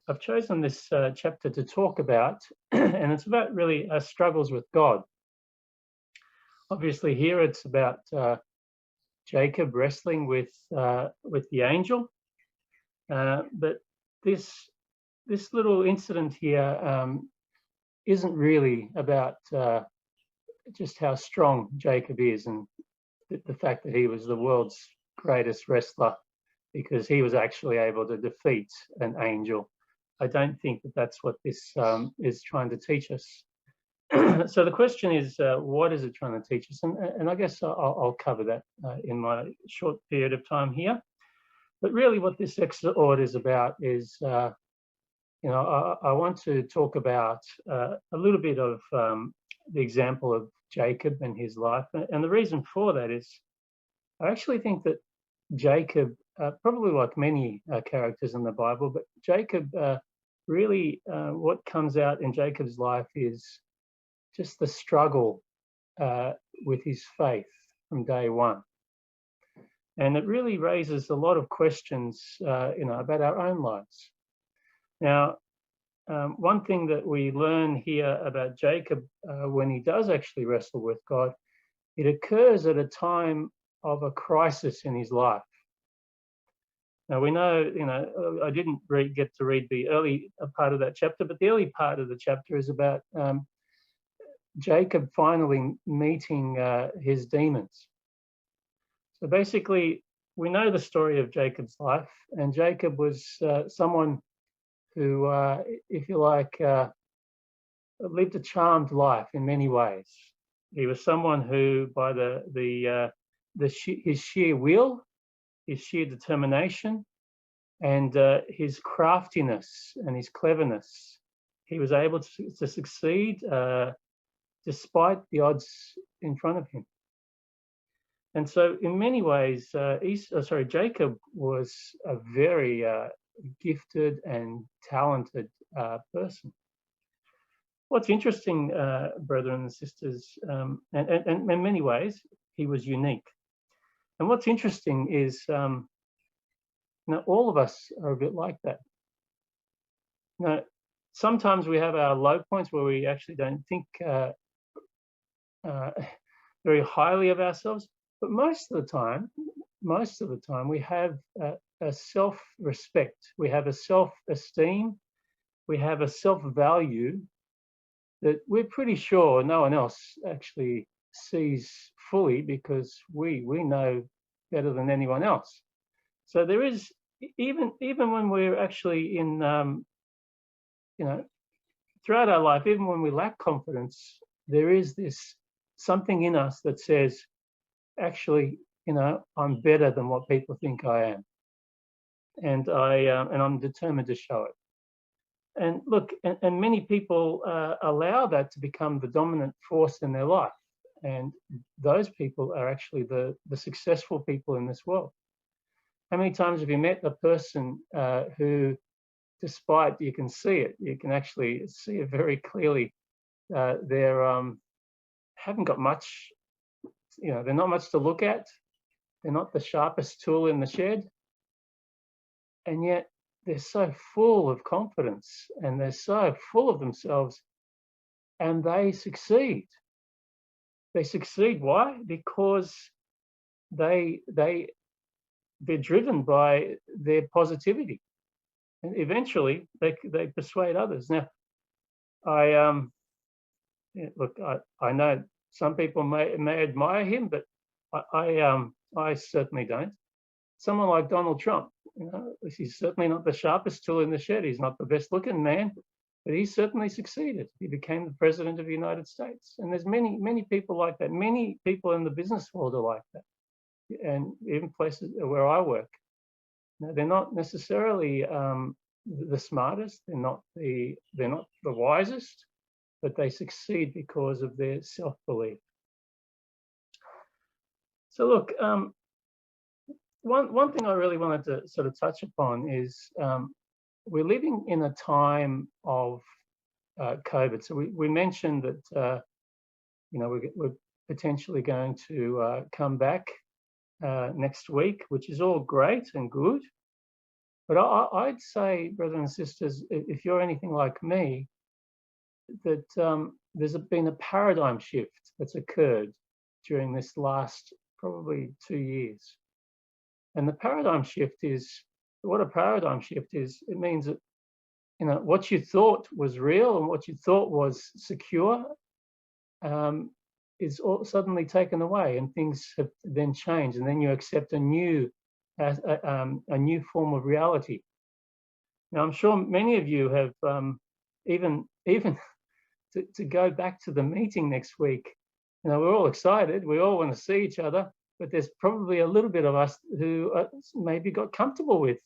I've chosen this chapter to talk about, and it's about really struggles with God. Obviously, here it's about Jacob wrestling with the angel, but this little incident here isn't really about just how strong Jacob is and the fact that he was the world's greatest wrestler because he was actually able to defeat an angel. I don't think that that's what this is trying to teach us. So the question is, what is it trying to teach us? And I guess I'll cover that in my short period of time here. But really what this exhort is about is, I want to talk about a little bit of the example of Jacob and his life. And the reason for that is I actually think that Jacob, probably like many characters in the Bible, but Jacob really, what comes out in Jacob's life is just the struggle with his faith from day one. And it really raises a lot of questions, about our own lives. Now, one thing that we learn here about Jacob when he does actually wrestle with God, it occurs at a time of a crisis in his life. Now we know, I didn't get to read the early part of that chapter, but the early part of the chapter is about Jacob finally meeting his demons. So basically, we know the story of Jacob's life, and Jacob was someone who, if you like, lived a charmed life in many ways. He was someone who, by his sheer will, his sheer determination, and his craftiness and his cleverness, he was able to succeed despite the odds in front of him. And so in many ways, Jacob was a very gifted and talented person. What's interesting, brethren and sisters, and in many ways, he was unique. And what's interesting is, all of us are a bit like that. Sometimes we have our low points where we actually don't think very highly of ourselves, but most of the time, we have a self-respect, we have a self-esteem, we have a self-value that we're pretty sure no one else actually sees fully because we know better than anyone else. So there is, even when we're actually in, throughout our life, even when we lack confidence, there is this something in us that says, actually, I'm better than what people think I am, and I'm determined to show it. And look, and many people allow that to become the dominant force in their life, and those people are actually the successful people in this world. How many times have you met a person who, despite you can see it, you can actually see it very clearly, they're haven't got much, they're not much to look at, they're not the sharpest tool in the shed, and yet they're so full of confidence and they're so full of themselves, and they succeed. They succeed. Why? Because they're driven by their positivity, and eventually they persuade others. Now, I know some people may admire him, but I certainly don't. Someone like Donald Trump, he's certainly not the sharpest tool in the shed. He's not the best looking man, but he certainly succeeded. He became the president of the United States. And there's many people like that. Many people in the business world are like that. And even places where I work. Now, they're not necessarily the smartest. They're not the wisest, but they succeed because of their self-belief. So look, one thing I really wanted to sort of touch upon is we're living in a time of COVID. So we mentioned that we're potentially going to come back next week, which is all great and good. But I'd say, brothers and sisters, if you're anything like me, that there's been a paradigm shift that's occurred during this last probably 2 years. And the paradigm shift is, what a paradigm shift is, it means that, what you thought was real and what you thought was secure is all suddenly taken away, and things have then changed, and then you accept a new form of reality. Now, I'm sure many of you have even to go back to the meeting next week. We're all excited. We all want to see each other, but there's probably a little bit of us who maybe got comfortable with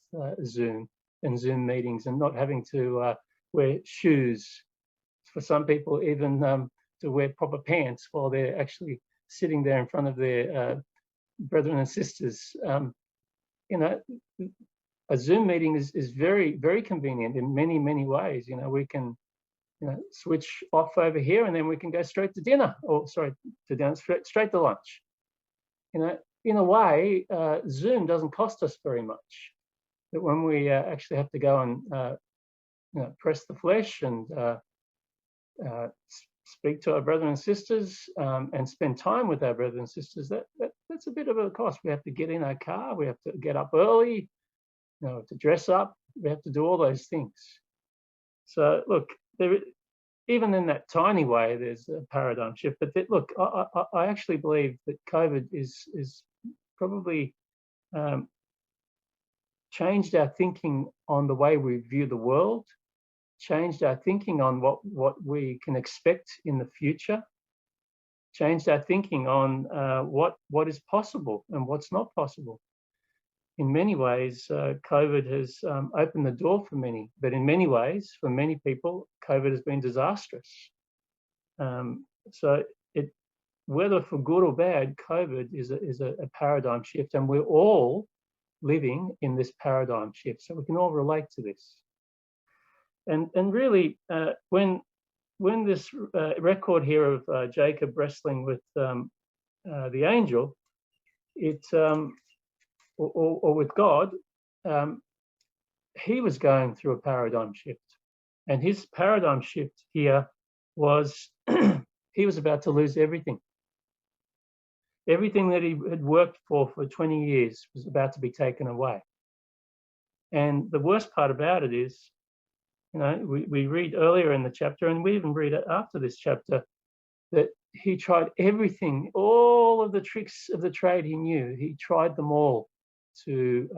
Zoom and Zoom meetings and not having to wear shoes. For some people, even to wear proper pants while they're actually sitting there in front of their brethren and sisters. A Zoom meeting is very, very convenient in many, many ways. We can switch off over here, and then we can go straight to dinner, or sorry, to dinner, straight to lunch. In a way, Zoom doesn't cost us very much. But when we actually have to go and press the flesh and speak to our brothers and sisters and spend time with our brothers and sisters, that's a bit of a cost. We have to get in our car, we have to get up early, to dress up, we have to do all those things. So look, even in that tiny way, there's a paradigm shift. But look, I actually believe that COVID is probably changed our thinking on the way we view the world, changed our thinking on what we can expect in the future, changed our thinking on what is possible and what's not possible. In many ways, COVID has opened the door for many, but in many ways, for many people, COVID has been disastrous. So whether for good or bad, COVID is a paradigm shift, and we're all living in this paradigm shift. So we can all relate to this. And really, when this record here of Jacob wrestling with the angel, or with God, he was going through a paradigm shift, and his paradigm shift here was he was about to lose everything. Everything that he had worked for 20 years was about to be taken away. And the worst part about it is, we read earlier in the chapter, and we even read it after this chapter, that he tried everything, all of the tricks of the trade he knew. He tried them all to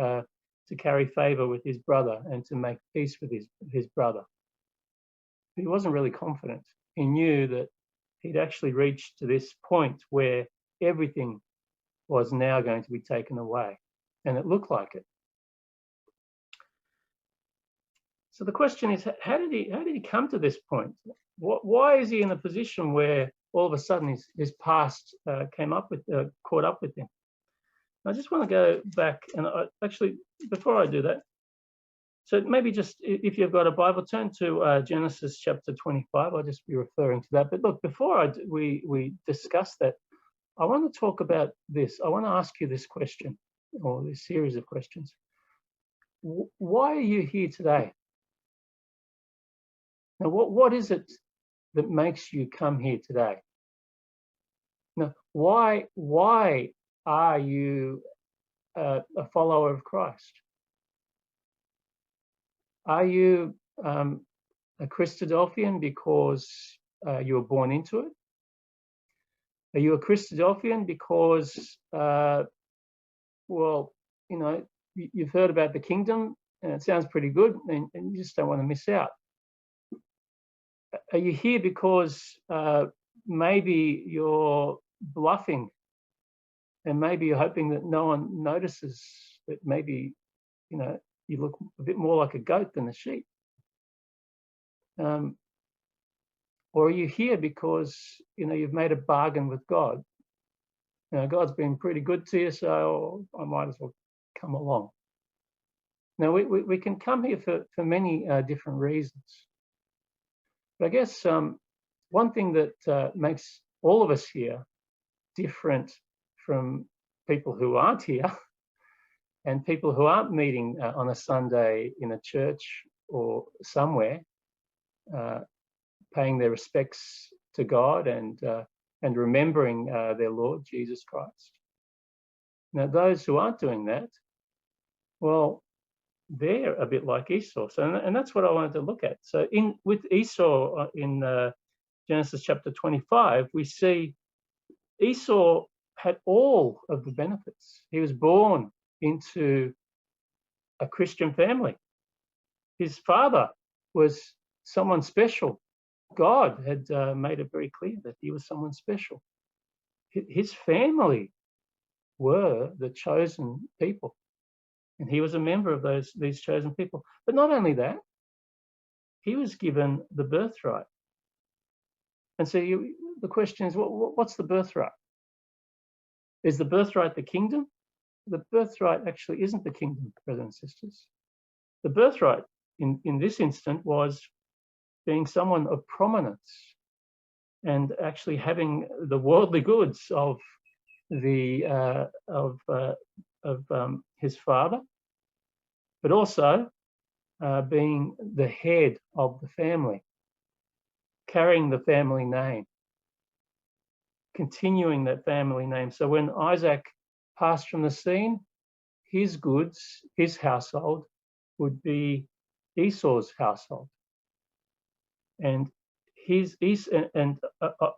carry favor with his brother and to make peace with his brother. But he wasn't really confident. He knew that he'd actually reached to this point where everything was now going to be taken away, and it looked like it. So the question is, how did he come to this point? Why is he in a position where all of a sudden his past caught up with him? I just want to go back, and actually, before I do that, so maybe just, if you've got a Bible, turn to Genesis chapter 25. I'll just be referring to that. But look, before we discuss that, I want to talk about this. I want to ask you this question, or this series of questions. Why are you here today? Now, what is it that makes you come here today? Now, why are you a follower of Christ? Are you a Christadelphian because you were born into it? Are you a Christadelphian because, you've heard about the kingdom and it sounds pretty good, and you just don't want to miss out? Are you here because maybe you're bluffing, and maybe you're hoping that no one notices that maybe, you look a bit more like a goat than a sheep? Or are you here because, you've made a bargain with God? God's been pretty good to you, so I might as well come along. Now, we can come here for many different reasons. But I guess one thing that makes all of us here different from people who aren't here and people who aren't meeting on a Sunday in a church or somewhere, paying their respects to God and remembering their Lord Jesus Christ. Now, those who aren't doing that, well, they're a bit like Esau. So, and that's what I wanted to look at. So, with Esau in Genesis chapter 25, we see Esau had all of the benefits. He was born into a Christian family. His father was someone special. God had made it very clear that he was someone special. His family were the chosen people, and he was a member of these chosen people. But not only that, he was given the birthright. And so the question is, what's the birthright? Is the birthright the kingdom? The birthright actually isn't the kingdom, brothers and sisters. The birthright in this instant was being someone of prominence and actually having the worldly goods of his father, but also being the head of the family, carrying the family name, continuing that family name. So when Isaac passed from the scene, his goods, his household, would be Esau's household, and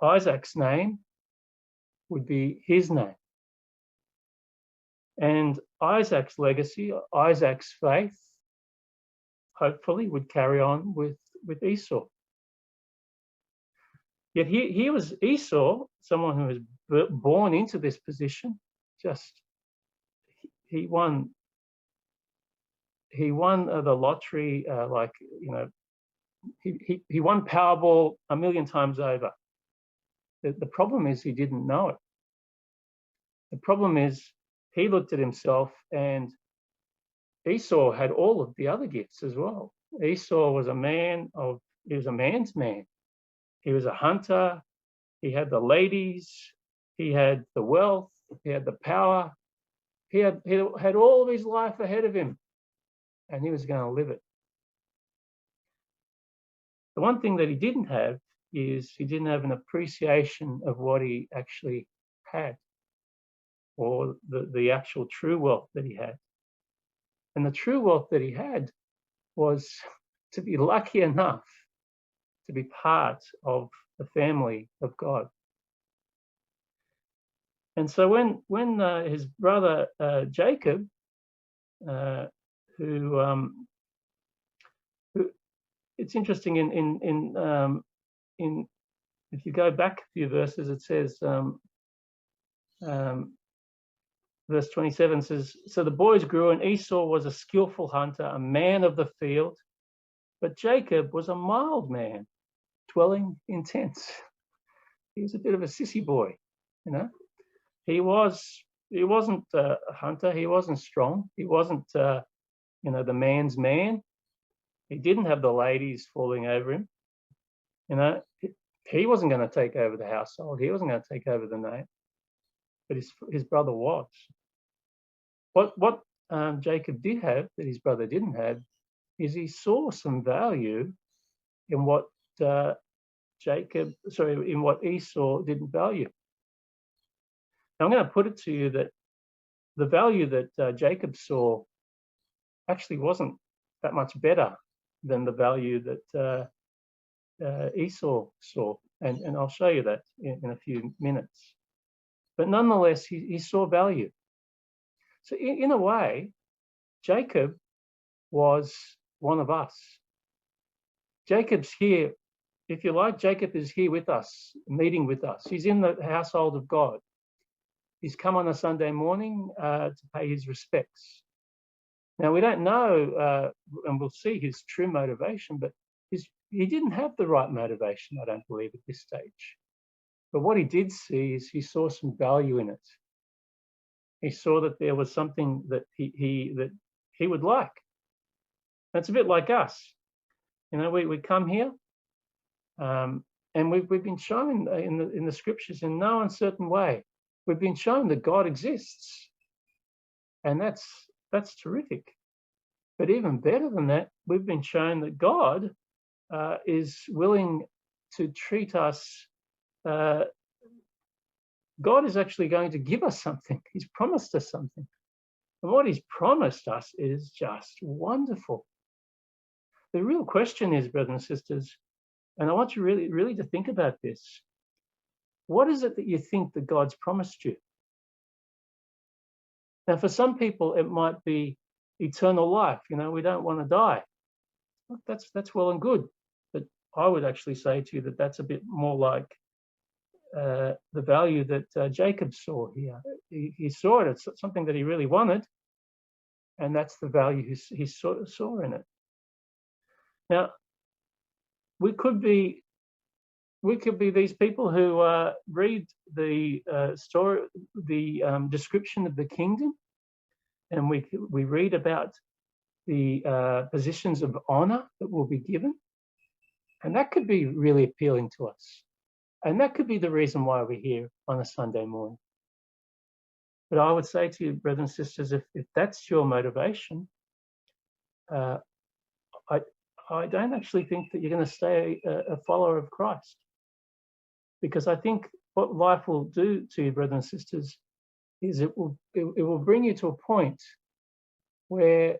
Isaac's name would be his name, and Isaac's legacy, Isaac's faith, hopefully would carry on with Esau. Yet he was Esau, someone who was born into this position. Just he won the lottery, like, you know, he won Powerball 1 million times over. The problem is he didn't know it. The problem is he looked at himself, and Esau had all of the other gifts as well. Esau was he was a man's man. He was a hunter. He had the ladies. He had the wealth. He had the power. He had all of his life ahead of him, and he was going to live it. The one thing that he didn't have is he didn't have an appreciation of what he actually had, or the actual true wealth that he had. And the true wealth that he had was to be lucky enough to be part of the family of God. And so when his brother Jacob, who it's interesting in if you go back a few verses, it says verse 27 says, so the boys grew, and Esau was a skillful hunter, a man of the field, but Jacob was a mild man, dwelling in tents. He was a bit of a sissy boy, you know. He wasn't a hunter. He wasn't strong. He wasn't, the man's man. He didn't have the ladies falling over him. You know, he wasn't going to take over the household. He wasn't going to take over the name. But his brother was. What Jacob did have that his brother didn't have is he saw some value in what in what Esau didn't value. Now I'm going to put it to you that the value that Jacob saw actually wasn't that much better than the value that Esau saw, and I'll show you that in a few minutes. But nonetheless, he saw value. So in a way, Jacob was one of us. Jacob's here, if you like. Jacob is here with us, meeting with us. He's in the household of God. He's come on a Sunday morning to pay his respects. Now, we don't know, and we'll see his true motivation, but he didn't have the right motivation, I don't believe, at this stage. But what he did see is he saw some value in it. He saw that there was something that he would like. That's a bit like us. You know, we come here, and we've been shown in the scriptures in no uncertain way. We've been shown that God exists, and that's That's terrific. But even better than that, we've been shown that God is willing to treat us. God is actually going to give us something. He's promised us something. And what he's promised us is just wonderful. The real question is, brothers and sisters, and I want you really to think about this. What is it that you think that God's promised you? Now, for some people, it might be eternal life. You know, we don't want to die. Look, that's well and good. But I would actually say to you that that's a bit more like the value that Jacob saw here. He saw it. It's something that he really wanted. And that's the value he saw in it. Now, we could be these people who read the story, the description of the kingdom, and we read about the positions of honor that will be given, and that could be really appealing to us, and that could be the reason why we're here on a Sunday morning. But I would say to you, brothers and sisters, if that's your motivation, I don't actually think that you're going to stay a follower of Christ. Because I think what life will do to you, brothers and sisters, is it will bring you to a point where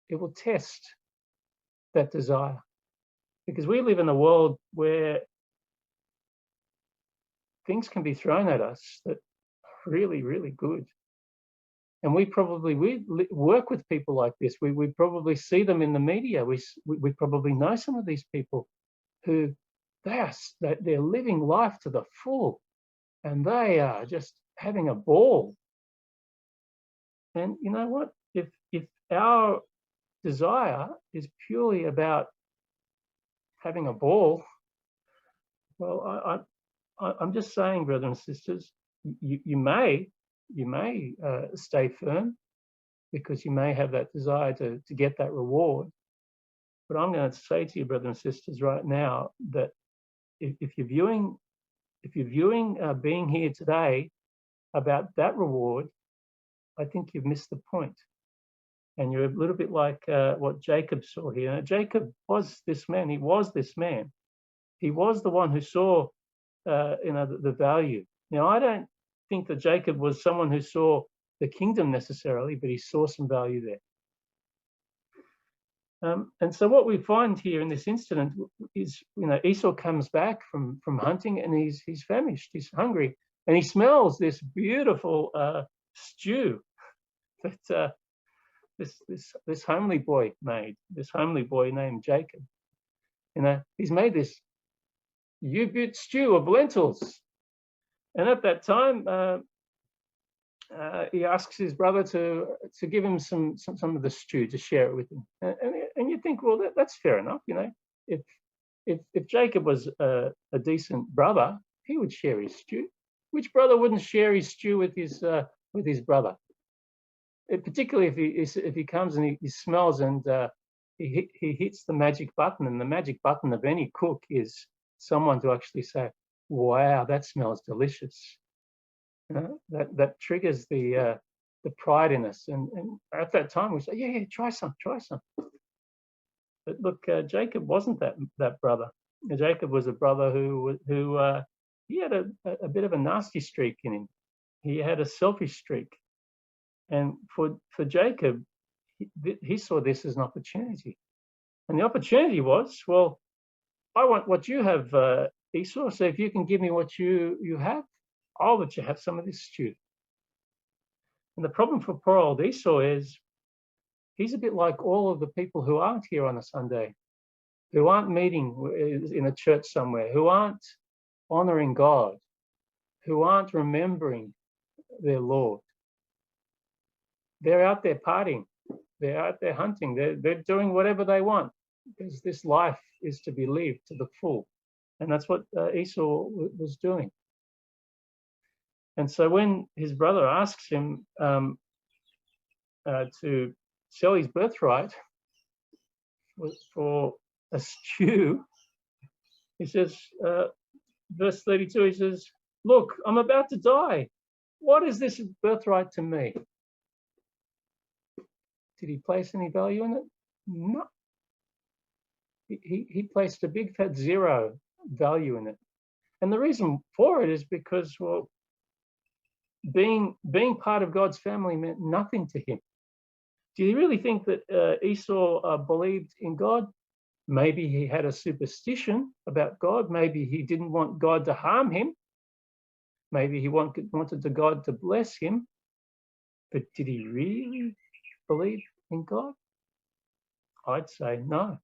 it will test that desire. Because we live in a world where things can be thrown at us that are really, really good. And we work with people like this. We probably see them in the media. We probably know some of these people who they're living life to the full, and they are just having a ball. And you know what? If our desire is purely about having a ball, well, I'm just saying, brothers and sisters, you may stay firm because you may have that desire to get that reward. But I'm going to say to you, brothers and sisters, right now that if you're viewing being here today about that reward, I think you've missed the point. And you're a little bit like what Jacob saw here. Now, Jacob was this man. He was this man. He was the one who saw, the value. Now, I don't think that Jacob was someone who saw the kingdom necessarily, but he saw some value there. And so what we find here in this incident is, Esau comes back from hunting, and he's famished, he's hungry, and he smells this beautiful stew that this homely boy made. This homely boy named Jacob. He's made this U-boot stew of lentils, and at that time he asks his brother to give him some of the stew to share it with him, and you think, well, that's fair enough, if Jacob was a decent brother, he would share his stew. Which brother wouldn't share his stew with his brother? Particularly if he comes and he smells and he hits the magic button, and the magic button of any cook is someone to actually say, "Wow, that smells delicious." That triggers the pride in us, and at that time we say, "Yeah, try some." But look, Jacob wasn't that brother. Jacob was a brother who he had a bit of a nasty streak in him. He had a selfish streak, and for Jacob, he saw this as an opportunity, and the opportunity was, well, I want what you have, Esau. So if you can give me what you have, I'll let you have some of this stew. And the problem for poor old Esau is he's a bit like all of the people who aren't here on a Sunday, who aren't meeting in a church somewhere, who aren't honoring God, who aren't remembering their Lord. They're out there partying. They're out there hunting. They're doing whatever they want, because this life is to be lived to the full. And that's what Esau was doing. And so when his brother asks him to sell his birthright for a stew, he says, verse 32, he says, "Look, I'm about to die. What is this birthright to me?" Did he place any value in it? No. He placed a big fat zero value in it. And the reason for it is because, well, being part of God's family meant nothing to him. Do you really think that Esau believed in God? Maybe he had a superstition about God. Maybe he didn't want God to harm him. Maybe he wanted God to bless him. But did he really believe in God? I'd say no.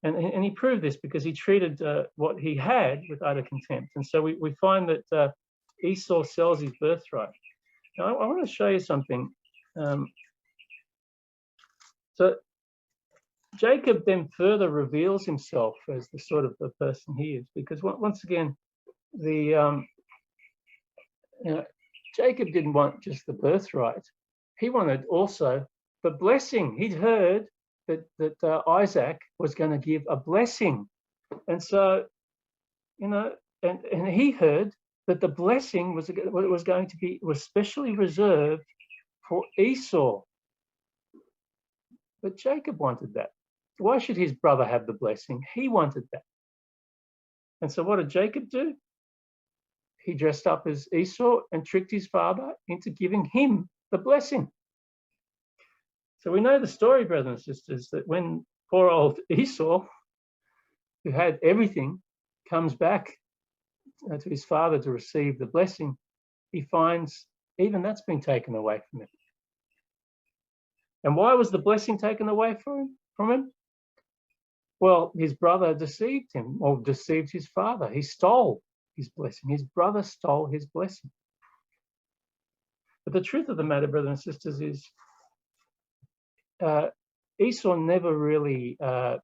And he proved this because he treated what he had with utter contempt. And so we find that Esau sells his birthright. Now, I want to show you something. So Jacob then further reveals himself as the sort of the person he is, because once again, Jacob didn't want just the birthright. He wanted also the blessing. He'd heard that Isaac was going to give a blessing. And so, and he heard that the blessing was going to be specially reserved for Esau. But Jacob wanted that. Why should his brother have the blessing? He wanted that. And so what did Jacob do? He dressed up as Esau and tricked his father into giving him the blessing. So we know the story, brothers and sisters, that when poor old Esau, who had everything, comes back to his father to receive the blessing, he finds even that's been taken away from him. And why was the blessing taken away from him? Well, his brother deceived him, or deceived his father. He stole his blessing. His brother stole his blessing. But the truth of the matter, brothers and sisters, is Esau never really, the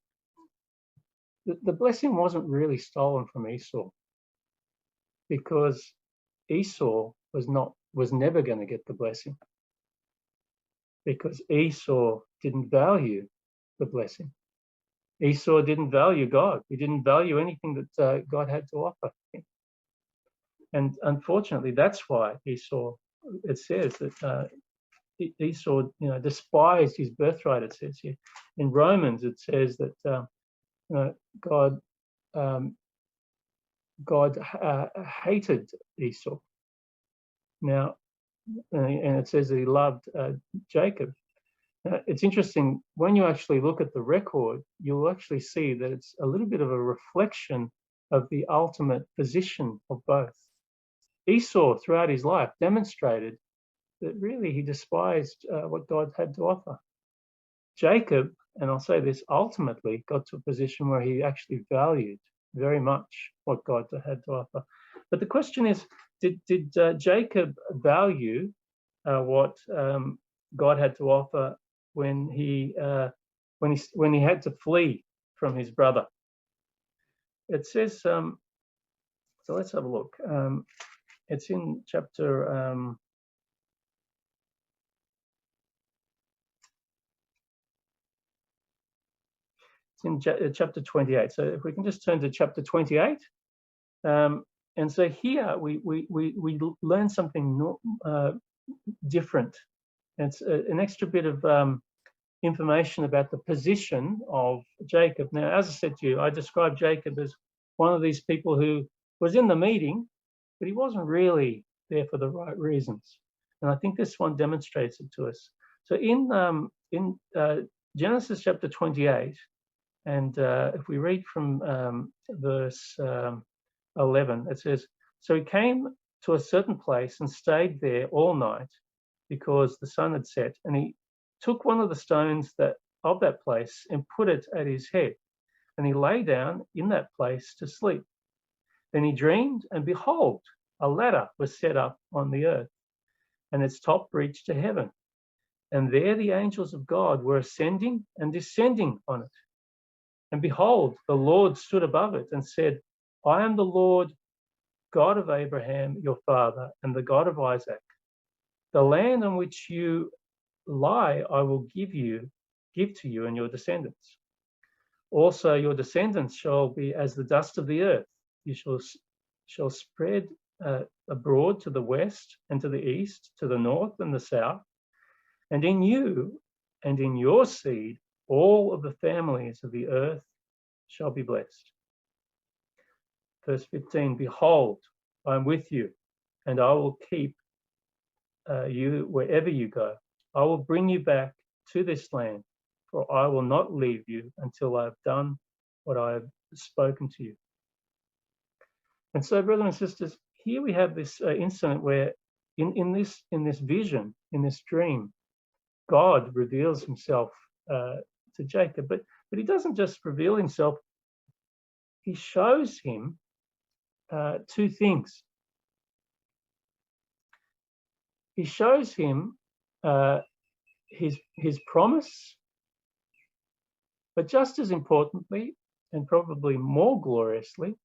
blessing wasn't really stolen from Esau, because Esau was never going to get the blessing, because Esau didn't value the blessing. Esau didn't value God. He didn't value anything that God had to offer him. And unfortunately, that's why Esau, it says that Esau, despised his birthright. It says here in Romans, it says that God hated Esau. Now, and it says that he loved Jacob. It's interesting, when you actually look at the record, you'll actually see that it's a little bit of a reflection of the ultimate position of both. Esau, throughout his life, demonstrated that really he despised what God had to offer. Jacob, and I'll say this, ultimately got to a position where he actually valued very much what God had to offer. But the question is, did Jacob value what God had to offer when he had to flee from his brother? It says, so let's have a look. It's in chapter chapter 28. So if we can just turn to chapter 28, and so here we learn something different. It's an extra bit of information about the position of Jacob. Now, as I said to you, I described Jacob as one of these people who was in the meeting, but he wasn't really there for the right reasons. And I think this one demonstrates it to us. So in Genesis chapter 28, and if we read from verse 11, it says, "So he came to a certain place and stayed there all night, because the sun had set, and he took one of the stones of that place and put it at his head, and he lay down in that place to sleep. Then he dreamed, and behold, a ladder was set up on the earth, and its top reached to heaven. And there the angels of God were ascending and descending on it. And behold, the Lord stood above it and said, I am the Lord, God of Abraham, your father, and the God of Isaac. The land on which you lie I will give to you and your descendants. Also your descendants shall be as the dust of the earth. You shall spread abroad to the west and to the east, to the north and the south. And in you and in your seed, all of the families of the earth shall be blessed. Verse 15, behold, I am with you, and I will keep you wherever you go. I will bring you back to this land, for I will not leave you until I have done what I have spoken to you. And so, brothers and sisters, here we have this incident where in this vision, in this dream, God reveals himself to Jacob, but he doesn't just reveal himself. He shows him two things. He shows him his promise, but just as importantly, and probably more gloriously,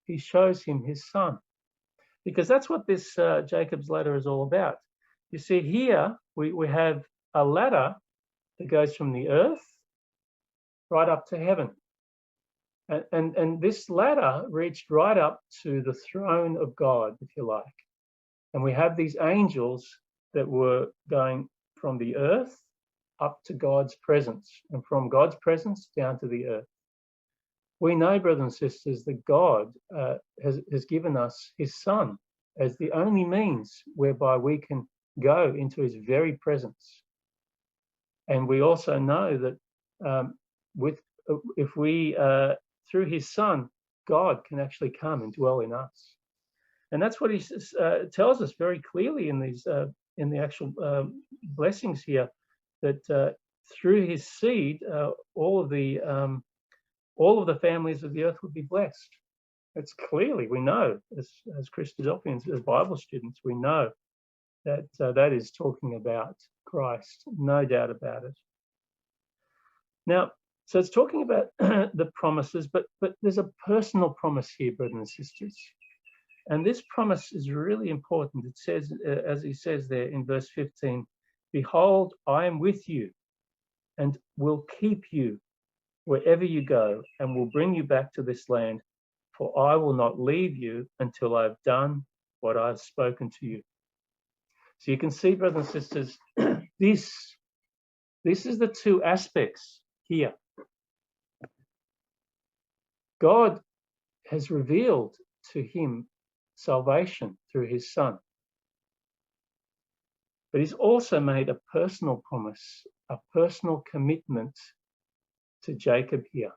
he shows him his son, because that's what this Jacob's ladder is all about. You see, here we have a ladder that goes from the earth right up to heaven. And this ladder reached right up to the throne of God, if you like. And we have these angels that were going from the earth up to God's presence, and from God's presence down to the earth. We know, brothers and sisters, that God has given us his son as the only means whereby we can go into his very presence. And we also know that if we through his son, God can actually come and dwell in us. And that's what he tells us very clearly in these in the actual blessings here, that through his seed, all of the families of the earth would be blessed. It's clearly, we know, as Christadelphians, as Bible students, we know that that is talking about Christ, no doubt about it. Now, so it's talking about the promises, but there's a personal promise here, brothers and sisters. And this promise is really important. It says, as he says there in verse 15, behold, I am with you and will keep you wherever you go and will bring you back to this land, for I will not leave you until I've done what I've spoken to you. So you can see, brothers and sisters, this is the two aspects here. God has revealed to him salvation through his son. But he's also made a personal promise, a personal commitment to Jacob here.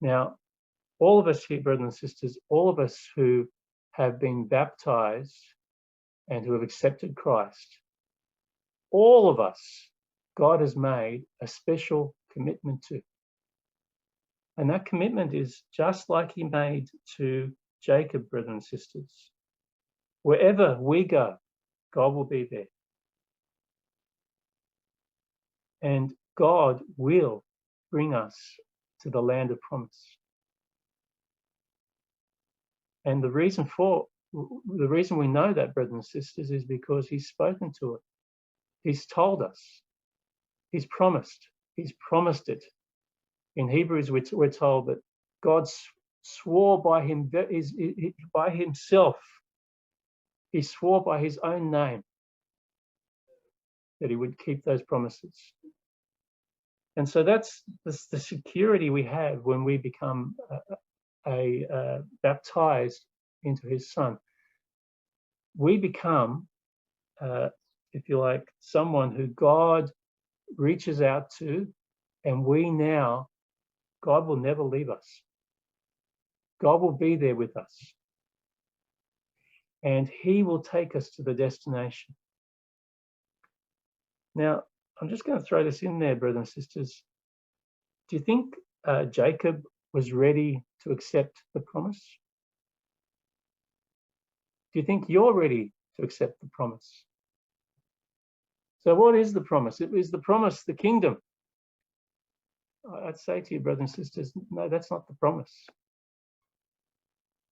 Now, all of us here, brothers and sisters, all of us who have been baptized and who have accepted Christ, all of us, God has made a special commitment to. And that commitment is just like he made to Jacob, brothers and sisters. Wherever we go, God will be there. And God will bring us to the land of promise. And the reason we know that, brothers and sisters, is because he's spoken to it. He's told us. He's promised it. In Hebrews, we're told that God swore by himself. He swore by his own name that he would keep those promises. And so that's the security we have when we become baptized into his son. We become, if you like, someone who God reaches out to, and God will never leave us. God will be there with us. And he will take us to the destination. Now, I'm just going to throw this in there, brothers and sisters. Do you think Jacob was ready to accept the promise? Do you think you're ready to accept the promise? So what is the promise? It is the promise, the kingdom. I'd say to you, brothers and sisters, no, that's not the promise.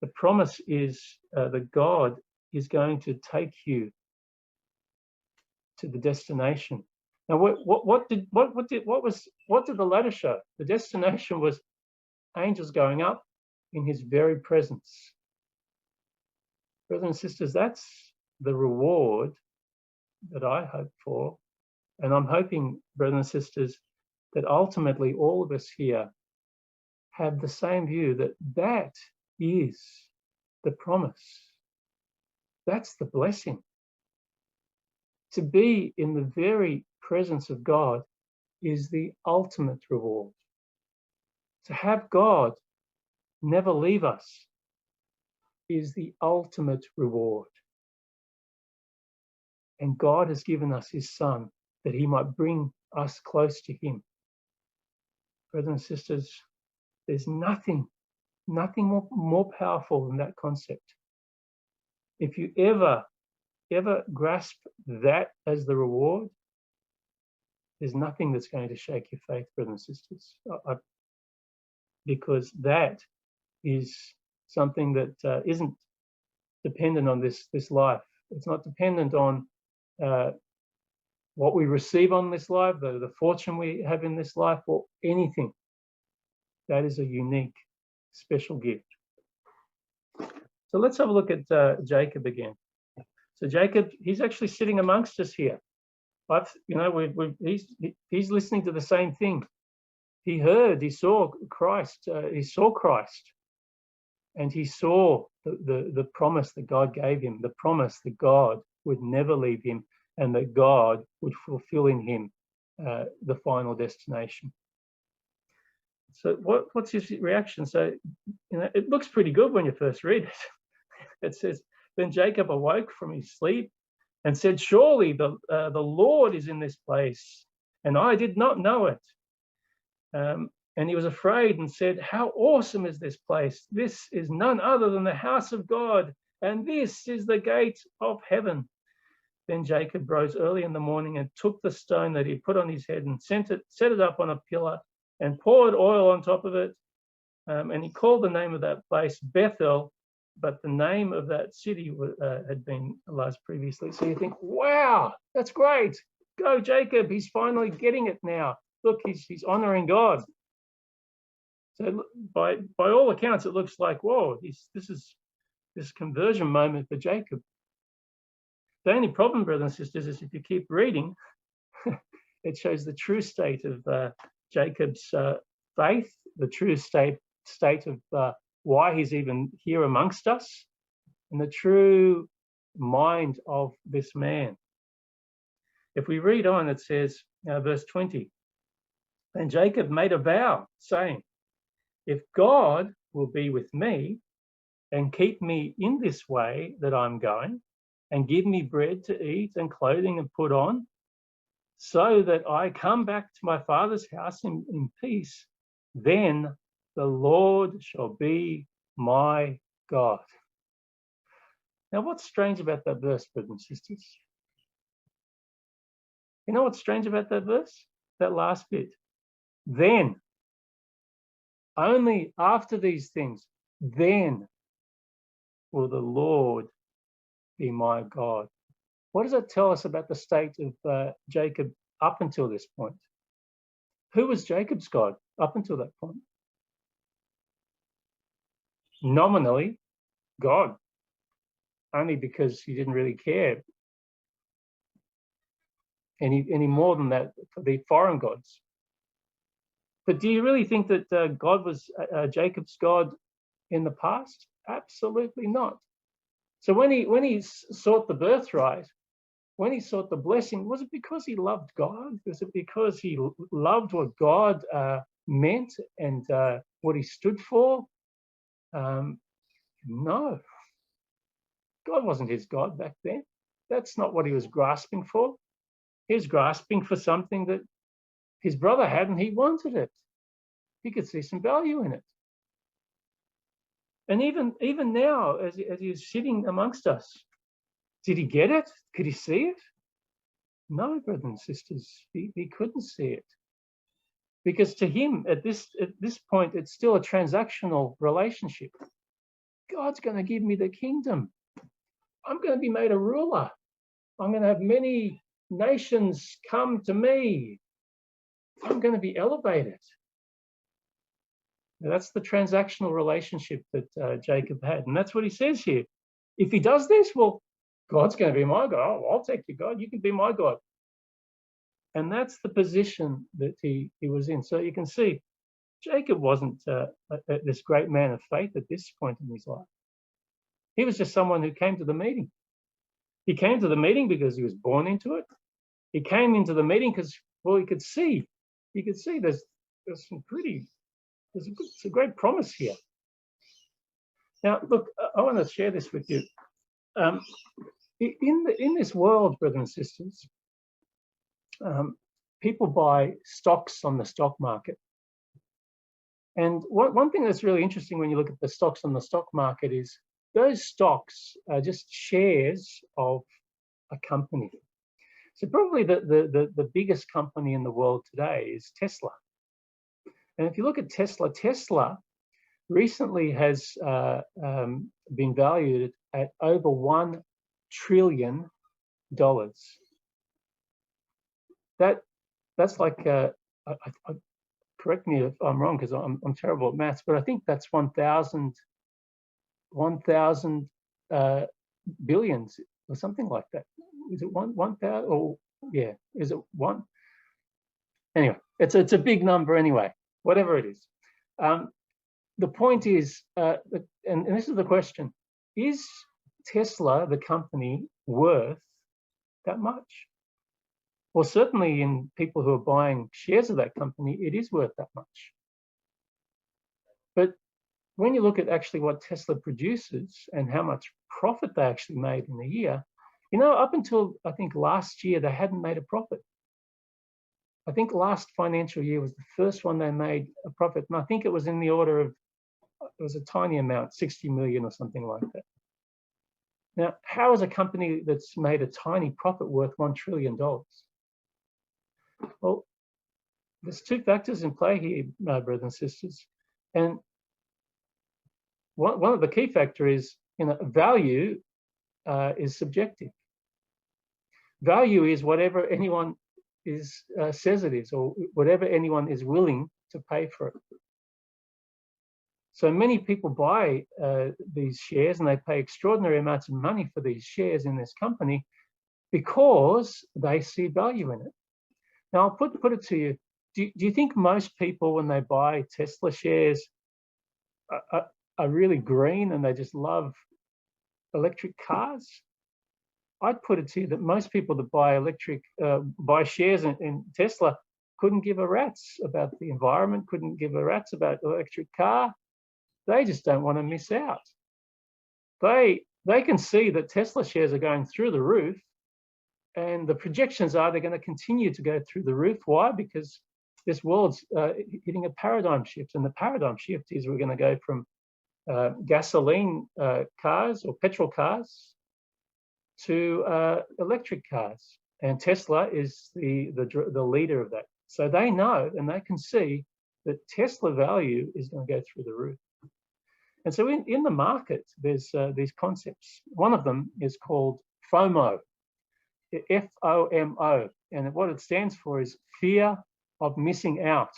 The promise is that God is going to take you to the destination. Now, what did the ladder show? The destination was angels going up in his very presence. Brothers and sisters, that's the reward that I hope for. And I'm hoping, brothers and sisters, that ultimately all of us here have the same view, that that is the promise. That's the blessing. To be in the very presence of God is the ultimate reward. To have God never leave us is the ultimate reward. And God has given us his Son that he might bring us close to him. Brothers and sisters, there's nothing more powerful than that concept. If you ever grasp that as the reward, there's nothing that's going to shake your faith, brothers and sisters, because that is something that isn't dependent on this life. It's not dependent on what we receive on this life, the fortune we have in this life, or anything. That is a unique, special gift. So let's have a look at Jacob again. So Jacob, he's actually sitting amongst us here. He's listening to the same thing. He saw Christ, and he saw the promise that God gave him, the promise that God would never leave him, and that God would fulfill in him the final destination. So what's his reaction? So, it looks pretty good when you first read it. It says, then Jacob awoke from his sleep and said, surely the Lord is in this place, and I did not know it. And he was afraid and said, how awesome is this place? This is none other than the house of God, and this is the gate of heaven. Then Jacob rose early in the morning and took the stone that he put on his head and set it up on a pillar and poured oil on top of it. And he called the name of that place Bethel, but the name of that city had been Luz previously. So you think, wow, that's great. Go, Jacob. He's finally getting it now. Look, he's honoring God. So by all accounts, it looks like, whoa, this is this conversion moment for Jacob. The only problem, brothers and sisters, is if you keep reading, it shows the true state of Jacob's faith, the true state of why he's even here amongst us, and the true mind of this man. If we read on, it says, verse 20, and Jacob made a vow, saying, if God will be with me and keep me in this way that I'm going, and give me bread to eat and clothing and put on, so that I come back to my father's house in peace, then the Lord shall be my God. Now, what's strange about that verse, brothers and sisters? You know what's strange about that verse? That last bit. Then, only after these things, then will the Lord be my God. What does that tell us about the state of Jacob up until this point? Who was Jacob's God up until that point? Nominally, God, only because he didn't really care any more than that for the foreign gods. But do you really think that God was Jacob's God in the past? Absolutely not. So when he sought the birthright, when he sought the blessing, was it because he loved God? Was it because he loved what God meant and what he stood for? No. God wasn't his God back then. That's not what he was grasping for. He was grasping for something that his brother had, and he wanted it. He could see some value in it. And even now, as he was sitting amongst us, did he get it? Could he see it? No, brothers and sisters, he couldn't see it. Because to him, at this point, it's still a transactional relationship. God's going to give me the kingdom. I'm going to be made a ruler. I'm going to have many nations come to me. I'm going to be elevated. Now, that's the transactional relationship that Jacob had. And that's what he says here. If he does this, well, God's going to be my God. Oh, I'll take your God. You can be my God. And that's the position that he was in. So you can see Jacob wasn't this great man of faith at this point in his life. He was just someone who came to the meeting. He came to the meeting because he was born into it. He came into the meeting because, well, he could see there's some pretty, it's a great promise here. Now, look, I want to share this with you. In this world, brothers and sisters, people buy stocks on the stock market. And one thing that's really interesting when you look at the stocks on the stock market is those stocks are just shares of a company. So probably the biggest company in the world today is Tesla. And if you look at Tesla, Tesla recently has been valued at over $1 trillion. That's like, correct me if I'm wrong because I'm terrible at maths, but I think that's 1,000 billions or something like that. Is it 1,000? Or yeah, is it one? Anyway, it's a big number anyway, whatever it is. The point is, and this is the question: is Tesla, the company, worth that much? Well, certainly in people who are buying shares of that company, it is worth that much. But when you look at actually what Tesla produces and how much profit they actually made in a year, you know, up until I think last year, they hadn't made a profit. I think last financial year was the first one they made a profit. And I think it was in the order of, it was a tiny amount, 60 million or something like that. Now, how is a company that's made a tiny profit worth $1 trillion? Well, there's two factors in play here, brothers and sisters. And one of the key factors is, you know, value is subjective. Value is whatever anyone says it is, or whatever anyone is willing to pay for it. So many people buy these shares and they pay extraordinary amounts of money for these shares in this company because they see value in it. Now, I'll put it to you. Do you think most people, when they buy Tesla shares, are really green and they just love electric cars? I'd put it to you that most people that buy shares in Tesla couldn't give a rat's about the environment, couldn't give a rat's about the electric car. They just don't want to miss out. They can see that Tesla shares are going through the roof, and the projections are they're going to continue to go through the roof. Why? Because this world's hitting a paradigm shift, and the paradigm shift is we're going to go from gasoline cars or petrol cars to electric cars, and Tesla is the leader of that. So they know and they can see that Tesla value is going to go through the roof. And so in the market, there's these concepts. One of them is called FOMO, FOMO, and what it stands for is fear of missing out.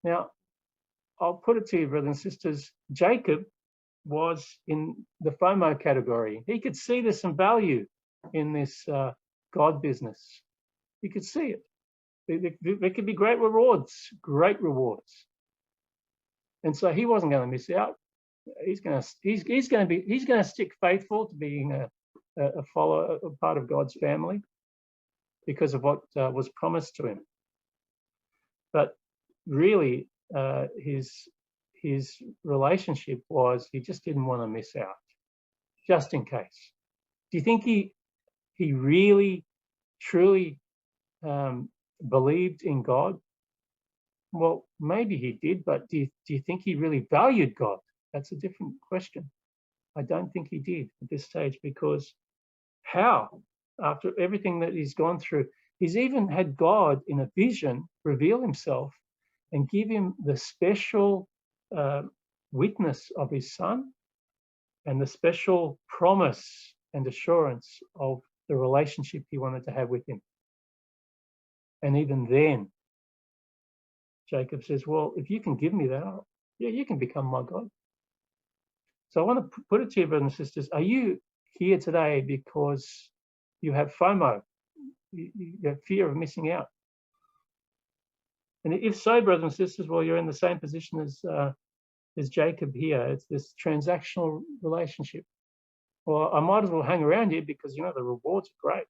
Now, I'll put it to you, brothers and sisters, Jacob was in the FOMO category. He could see there's some value in this God business. He could see it. There could be great rewards. And so he wasn't going to miss out. He's going to stick faithful to being a follower, a part of God's family, because of what was promised to him. But really, his relationship was he just didn't want to miss out, just in case. Do you think he really, truly believed in God? Well, maybe he did, but do you think he really valued God? That's a different question. I don't think he did at this stage, because how? After everything that he's gone through, he's even had God in a vision reveal himself and give him the special witness of his son and the special promise and assurance of the relationship he wanted to have with him. And even then, Jacob says, well, if you can give me that, yeah, you can become my God. So I want to put it to you, brothers and sisters, are you here today because you have FOMO? You have fear of missing out? And if so, brothers and sisters, well, you're in the same position as Jacob here. It's this transactional relationship. Well, I might as well hang around here because, the rewards are great.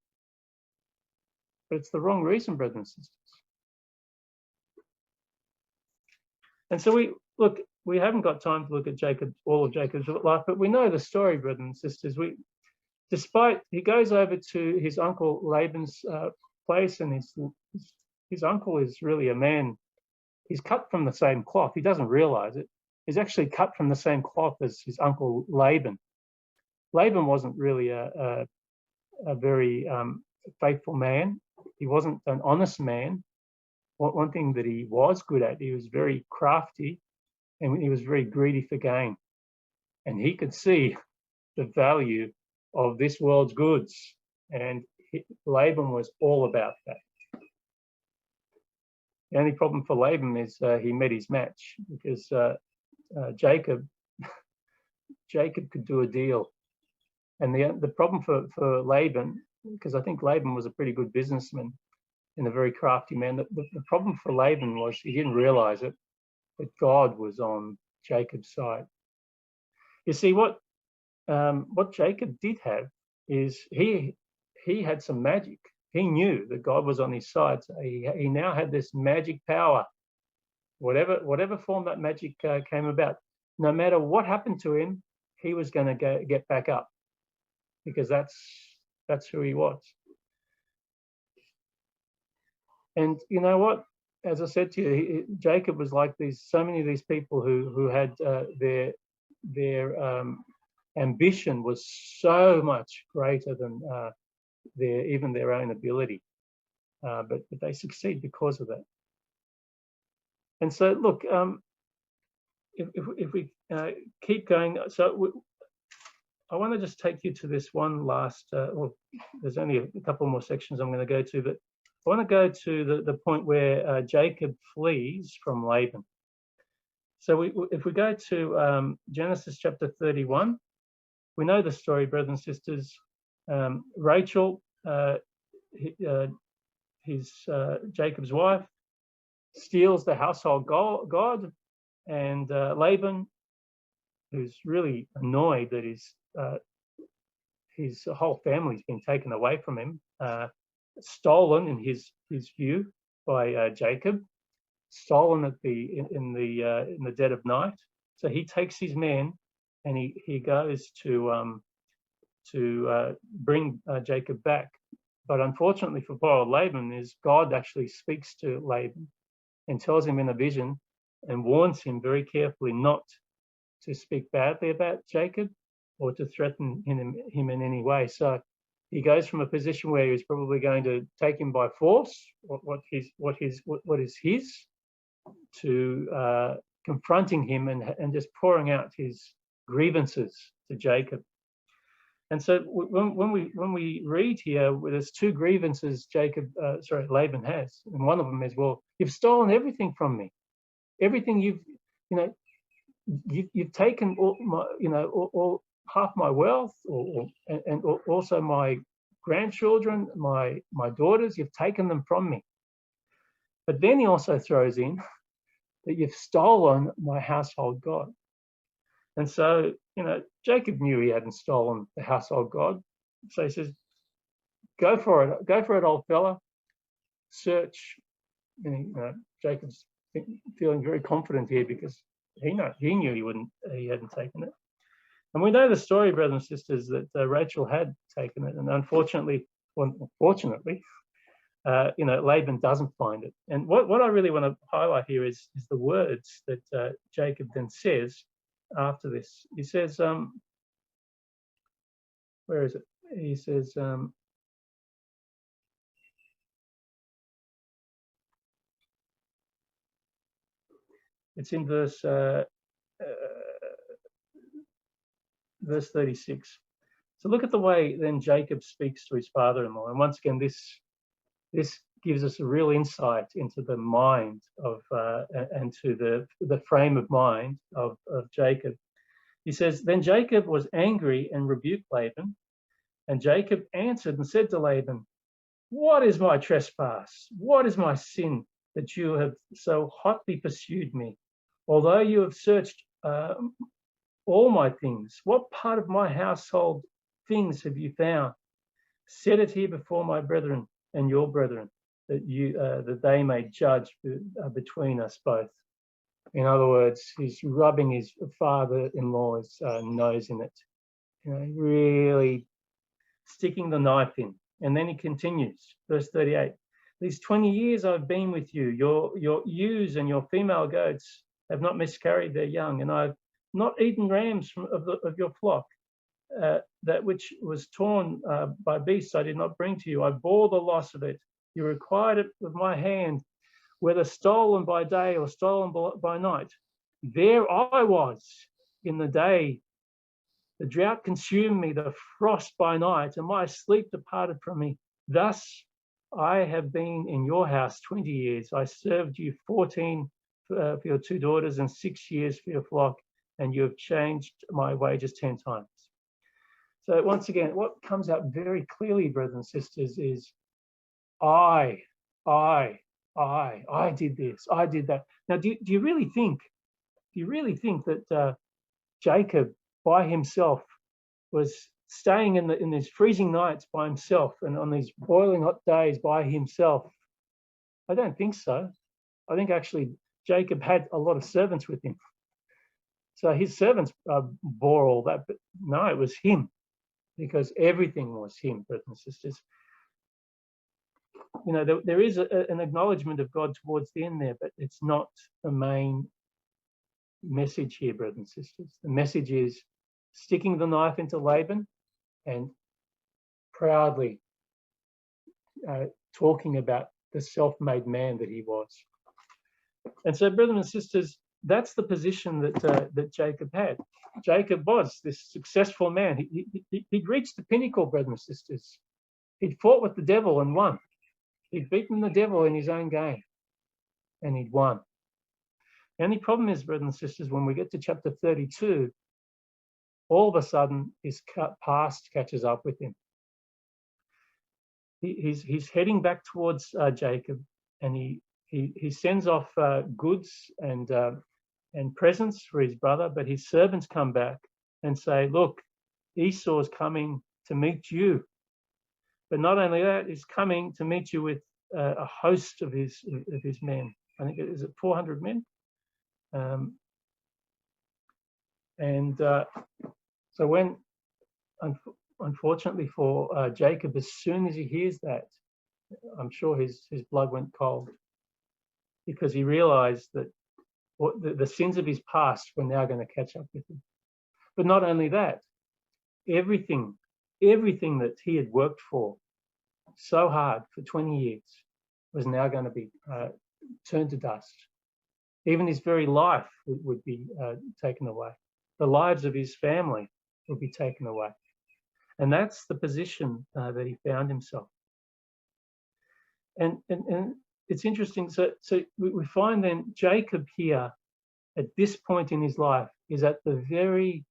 But it's the wrong reason, brothers and sisters. And so we haven't got time to look at all of Jacob's life, but we know the story, brothers and sisters. Despite he goes over to his uncle Laban's place, and his uncle is really a man. He's cut from the same cloth. He doesn't realize it. He's actually cut from the same cloth as his uncle Laban. Laban wasn't really a very faithful man. He wasn't an honest man. One thing that he was good at, he was very crafty, and he was very greedy for gain. And he could see the value of this world's goods, and Laban was all about that. The only problem for Laban is he met his match, because Jacob could do a deal. And the problem for Laban, because I think Laban was a pretty good businessman and a very crafty man, the problem for Laban was he didn't realize it, that God was on Jacob's side. You see, what Jacob did have is he had some magic. He knew that God was on his side. So he now had this magic power. Whatever form that magic came about, no matter what happened to him, he was going to get back up, because that's who he was. And you know what? As I said to you, Jacob was like so many of these people who had their ambition was so much greater than even their own ability, but they succeed because of that. And so, look, if we keep going, I want to just take you to this one last. Well, there's only a couple more sections I'm going to go to, but I want to go to the point where Jacob flees from Laban. So if we go to Genesis chapter 31, we know the story, brothers and sisters. Rachel, Jacob's wife, steals the household god, and Laban, who's really annoyed that his whole family's been taken away from him, stolen in his view by Jacob, stolen in the dead of night. So he takes his men and he goes to bring Jacob back. But unfortunately for poor old Laban, is God actually speaks to Laban and tells him in a vision and warns him very carefully not to speak badly about Jacob or to threaten him in any way. So he goes from a position where he's probably going to take him by force, what is his, to confronting him and just pouring out his grievances to Jacob. And so when we read here, there's two grievances Laban has, and one of them is, well, you've stolen everything from me, everything you've taken all my, all half my wealth, and also my grandchildren, my daughters, you've taken them from me. But then he also throws in that you've stolen my household god. And so, Jacob knew he hadn't stolen the household god. So he says, go for it, old fella. Search. Jacob's feeling very confident here because he knew he hadn't taken it. And we know the story, brothers and sisters, that Rachel had taken it. And fortunately, Laban doesn't find it. And what I really want to highlight here is the words that Jacob then says after this. He says, where is it? He says, it's in verse 36. So look at the way then Jacob speaks to his father-in-law. And once again, this gives us a real insight into the mind of and to the frame of mind of Jacob. He says, then Jacob was angry and rebuked Laban. And Jacob answered and said to Laban, what is my trespass? What is my sin that you have so hotly pursued me? Although you have searched all my things, what part of my household things have you found? Set it here before my brethren and your brethren, that they may judge between us both. In other words, he's rubbing his father-in-law's nose in it, really sticking the knife in. And then he continues, verse 38. These 20 years I've been with you. Your ewes and your female goats have not miscarried their young, and I've not eaten rams of your flock. That which was torn by beasts I did not bring to you. I bore the loss of it. You required it with my hand, whether stolen by day or stolen by night. There I was in the day. The drought consumed me, the frost by night, and my sleep departed from me. Thus I have been in your house 20 years. I served you 14 for your 2 daughters and 6 years for your flock, and you have changed my wages 10 times. So once again, what comes out very clearly, brothers and sisters, is I did this, I did that. Now, do you really think that Jacob by himself was staying in these freezing nights by himself and on these boiling hot days by himself? I don't think so. I think actually Jacob had a lot of servants with him. So his servants bore all that, but no, it was him, because everything was him, brothers and sisters. There is an acknowledgement of God towards the end there, but it's not the main message here, brothers and sisters. The message is sticking the knife into Laban and proudly talking about the self-made man that he was. And so, brothers and sisters, that's the position that Jacob had. Jacob was this successful man. He'd reached the pinnacle, brothers and sisters. He'd fought with the devil and won. He'd beaten the devil in his own game, and he'd won. The only problem is, brothers and sisters, when we get to chapter 32, all of a sudden his past catches up with him. He's heading back towards Jacob, and he sends off goods and presents for his brother, but his servants come back and say, look, Esau's coming to meet you. But not only that, he's coming to meet you with a host of his men. I think is it 400 men. So when, unfortunately for Jacob, as soon as he hears that, I'm sure his blood went cold, because he realized that the sins of his past were now going to catch up with him. But not only that, everything that he had worked for so hard for 20 years was now going to be turned to dust. Even his very life would be taken away. The lives of his family would be taken away. And that's the position that he found himself. And it's interesting. So we find then Jacob here at this point in his life is at the very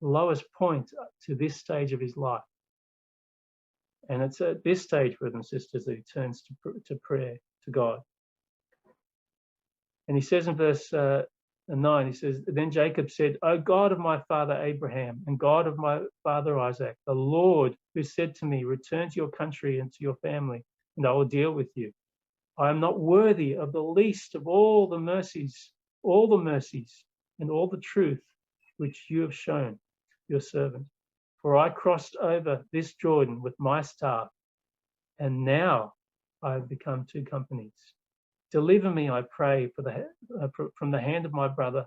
lowest point to this stage of his life. And it's at this stage, brothers and sisters, that he turns to prayer to God. And he says in verse 9, he says, then Jacob said, O God of my father Abraham and God of my father Isaac, the Lord who said to me, return to your country and to your family, and I will deal with you. I am not worthy of the least of all the mercies and all the truth which you have shown your servant. For I crossed over this Jordan with my staff, and now I have become 2 companies. Deliver me, I pray, from the hand of my brother,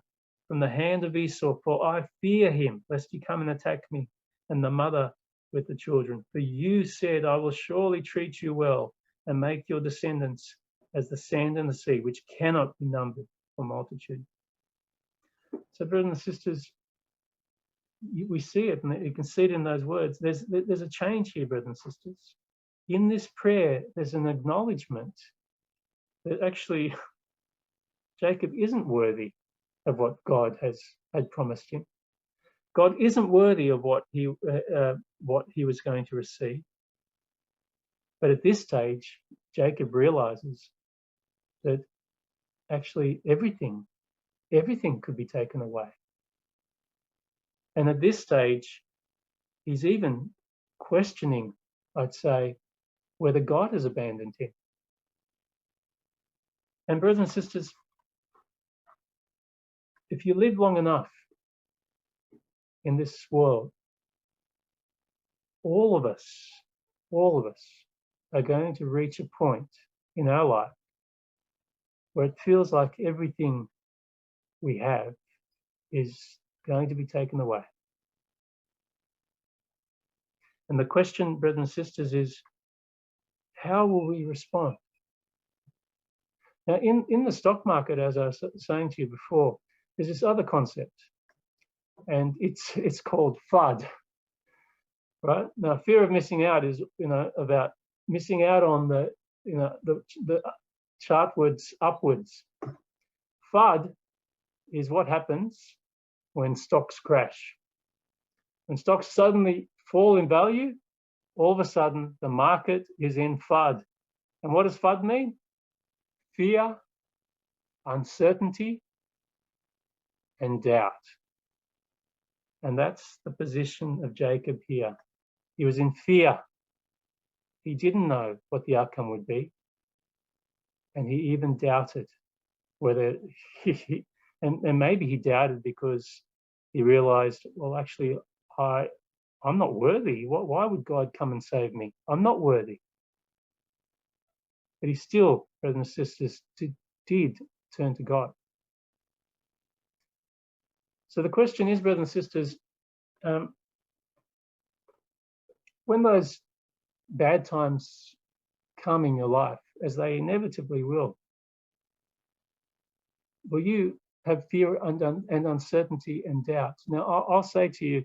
from the hand of Esau, for I fear him, lest he come and attack me, and the mother with the children. For you said, I will surely treat you well, and make your descendants as the sand in the sea, which cannot be numbered for multitude. So, brothers and sisters, we see it, and you can see it in those words. There's a change here, brothers and sisters. In this prayer, there's an acknowledgement that actually Jacob isn't worthy of what God had promised him. God isn't worthy of what he was going to receive. But at this stage, Jacob realizes that actually everything could be taken away. And at this stage, he's even questioning, I'd say, whether God has abandoned him. And brothers and sisters, if you live long enough in this world, all of us are going to reach a point in our life where it feels like everything we have is going to be taken away. And the question, brothers and sisters, is how will we respond? Now, in the stock market, as I was saying to you before, there's this other concept, and it's called FUD. Right? Now, fear of missing out is, about missing out on the chartwards upwards. FUD is what happens when stocks crash. When stocks suddenly fall in value, all of a sudden the market is in FUD. And what does FUD mean? Fear, uncertainty, and doubt. And that's the position of Jacob here. He was in fear. He didn't know what the outcome would be. And he even doubted whether and maybe he doubted because he realized, well, actually, I'm not worthy. Why would God come and save me? I'm not worthy. But he still, brothers and sisters, did turn to God. So the question is, brothers and sisters, when those bad times come in your life, as they inevitably will you have fear and uncertainty and doubt? Now, I'll say to you,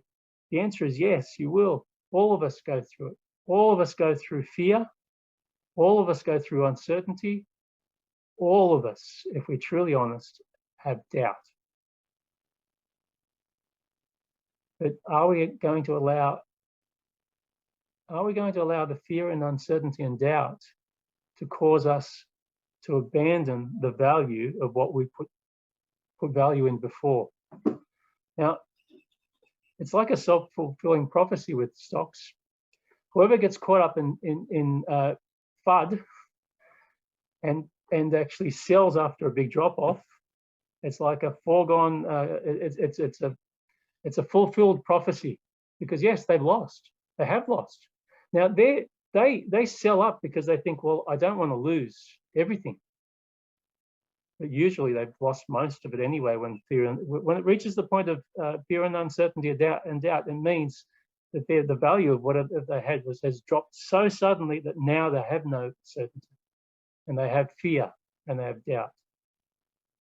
the answer is yes, you will. All of us go through it. All of us go through fear. All of us go through uncertainty. All of us, if we're truly honest, have doubt. But are we going to allow the fear and uncertainty and doubt to cause us to abandon the value of what we put value in before? Now, it's like a self-fulfilling prophecy with stocks. Whoever gets caught up in FUD and actually sells after a big drop-off, it's like a foregone. It's a fulfilled prophecy, because yes, they've lost. They have lost. Now they sell up because they think, well, I don't want to lose everything. But usually they've lost most of it anyway. When it reaches the point of fear and uncertainty and doubt, it means that the value of what they had has dropped so suddenly that now they have no certainty, and they have fear and they have doubt.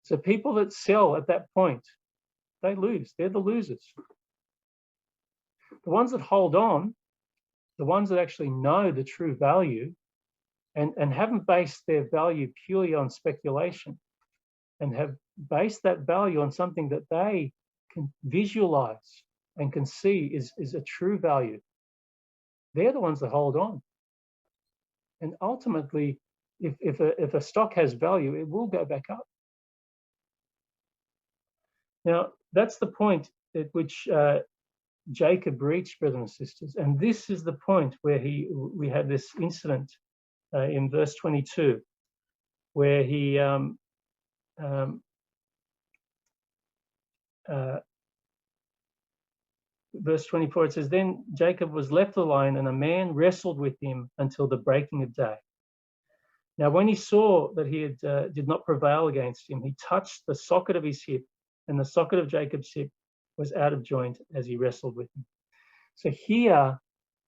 So people that sell at that point, they lose. They're the losers. The ones that hold on, the ones that actually know the true value and haven't based their value purely on speculation, and have based that value on something that they can visualize and can see is a true value, they're the ones that hold on. And ultimately, if a stock has value, it will go back up. Now, that's the point at which Jacob reached, brothers and sisters. And this is the point where we have this incident in verse 22, where he verse 24, it says, then Jacob was left alone, and a man wrestled with him until the breaking of day. Now, when he saw that he did not prevail against him, he touched the socket of his hip, and the socket of Jacob's hip was out of joint as he wrestled with him. So here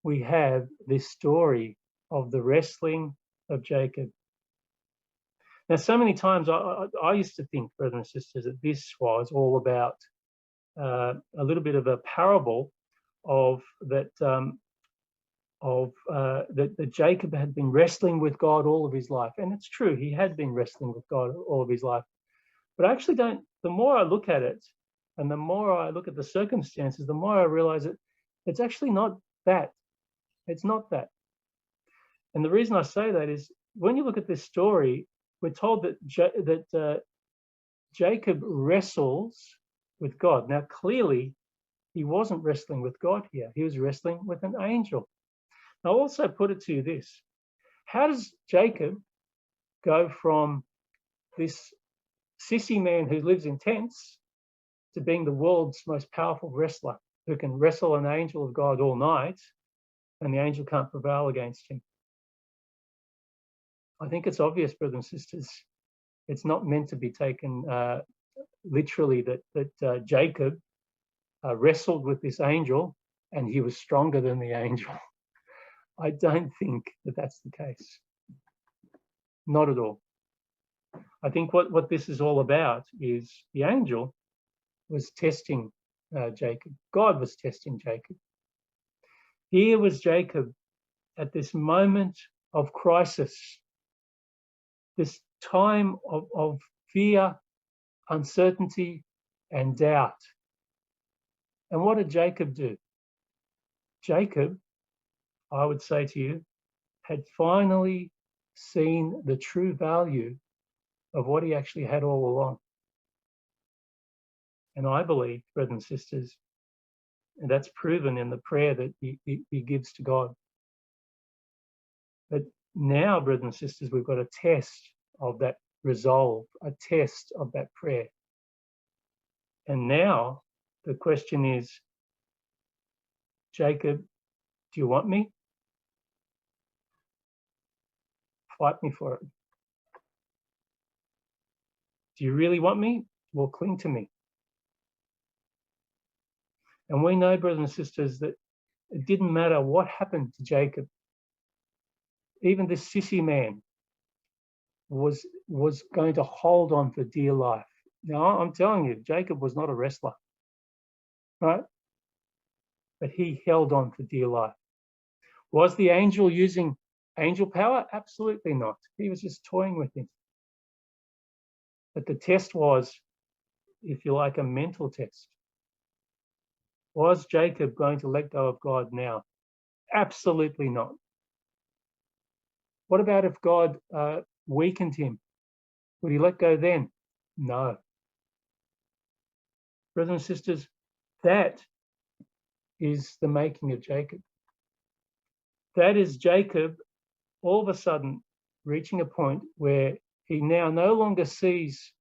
we have this story of the wrestling of Jacob. Now, so many times I used to think, brothers and sisters, that this was all about a little bit of a parable of that Jacob had been wrestling with God all of his life. And it's true, he had been wrestling with God all of his life. But I actually don't, the more I look at it, And the more I look at the circumstances, the more I realize that it's actually not that. It's not that. And the reason I say that is when you look at this story, we're told that Jacob wrestles with God. Now, clearly, he wasn't wrestling with God here. He was wrestling with an angel. I'll also put it to you this. How does Jacob go from this sissy man who lives in tents to being the world's most powerful wrestler who can wrestle an angel of God all night and the angel can't prevail against him? I think it's obvious, brothers and sisters. It's not meant to be taken literally that Jacob wrestled with this angel and he was stronger than the angel. I don't think that that's the case. Not at all. I think what this is all about is the angel was testing Jacob. God was testing Jacob. Here was Jacob at this moment of crisis, this time of fear, uncertainty, and doubt. And what did Jacob do? Jacob, I would say to you, had finally seen the true value of what he actually had all along. And I believe, brothers and sisters, and that's proven in the prayer that he gives to God. But now, brothers and sisters, we've got a test of that resolve, a test of that prayer. And now the question is, Jacob, do you want me? Fight me for it. Do you really want me? Well, cling to me. And we know, brothers and sisters, that it didn't matter what happened to Jacob. Even this sissy man was going to hold on for dear life. Now, I'm telling you, Jacob was not a wrestler, right? But he held on for dear life. Was the angel using angel power? Absolutely not. He was just toying with him. But the test was, if you like, a mental test. Was Jacob going to let go of God now? Absolutely not. What about if God weakened him? Would he let go then? No. Brothers and sisters, that is the making of Jacob. That is Jacob all of a sudden reaching a point where he now no longer sees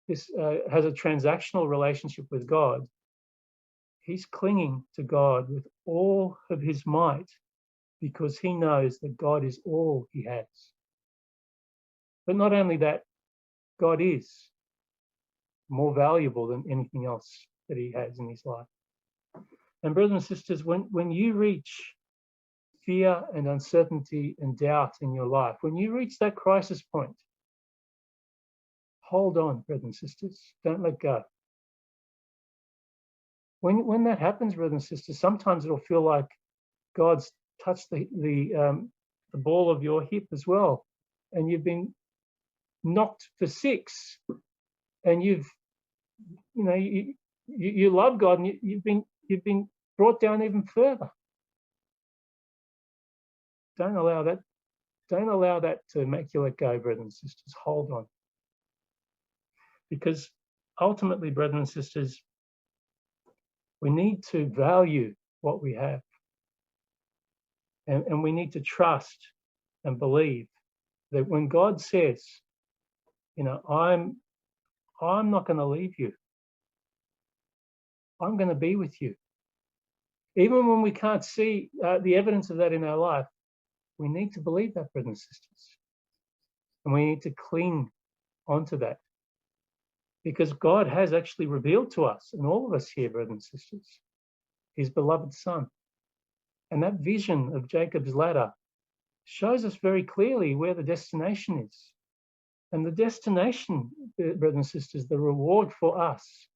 this, has a transactional relationship with God. He's clinging to God with all of his might because he knows that God is all he has. But not only that, God is more valuable than anything else that he has in his life. And brothers and sisters, when you reach fear and uncertainty and doubt in your life, when you reach that crisis point, hold on, brothers and sisters. Don't let go. When that happens, brothers and sisters, sometimes it'll feel like God's touched the ball of your hip as well, and you've been knocked for six, and you love God, and you've been brought down even further. Don't allow that to make you let go, brothers and sisters. Hold on. Because ultimately, brothers and sisters, we need to value what we have. And we need to trust and believe that when God says, I'm not going to leave you. I'm going to be with you. Even when we can't see the evidence of that in our life, we need to believe that, brothers and sisters. And we need to cling onto that. Because God has actually revealed to us, and all of us here, brothers and sisters, his beloved Son. And that vision of Jacob's ladder shows us very clearly where the destination is. And the destination, brothers and sisters, the reward for us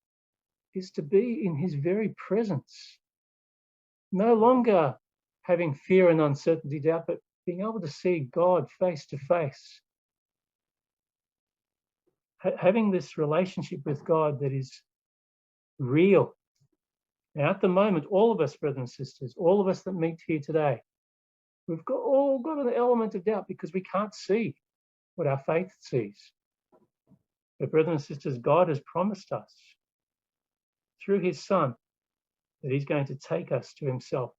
is to be in his very presence. No longer having fear and uncertainty, doubt, but being able to see God face to face. Having this relationship with God that is real. Now, at the moment, all of us, brothers and sisters, all of us that meet here today, we've all got an element of doubt because we can't see what our faith sees. But brothers and sisters, God has promised us through his Son that he's going to take us to himself.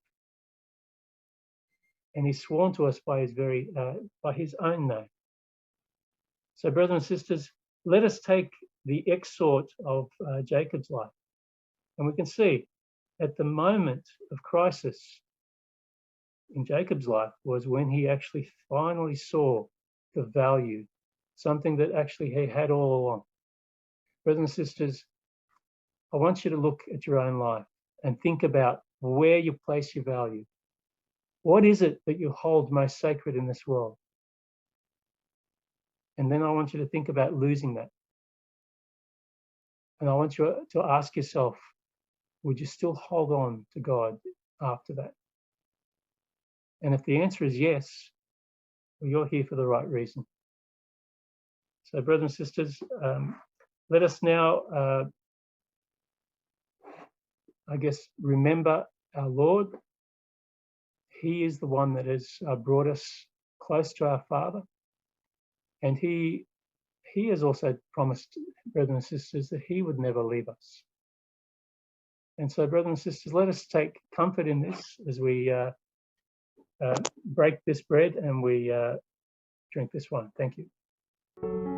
And he's sworn to us by his own name. So brothers and sisters, let us take the exhort of Jacob's life. And we can see at the moment of crisis in Jacob's life was when he actually finally saw the value, something that actually he had all along. Brothers and sisters, I want you to look at your own life and think about where you place your value. What is it that you hold most sacred in this world? And then I want you to think about losing that. And I want you to ask yourself, would you still hold on to God after that? And if the answer is yes, well, you're here for the right reason. So brothers and sisters, let us now, I guess, remember our Lord. He is the one that has brought us close to our Father. And he has also promised, brothers and sisters, that he would never leave us. And so, brothers and sisters, let us take comfort in this as we break this bread and we drink this wine. Thank you.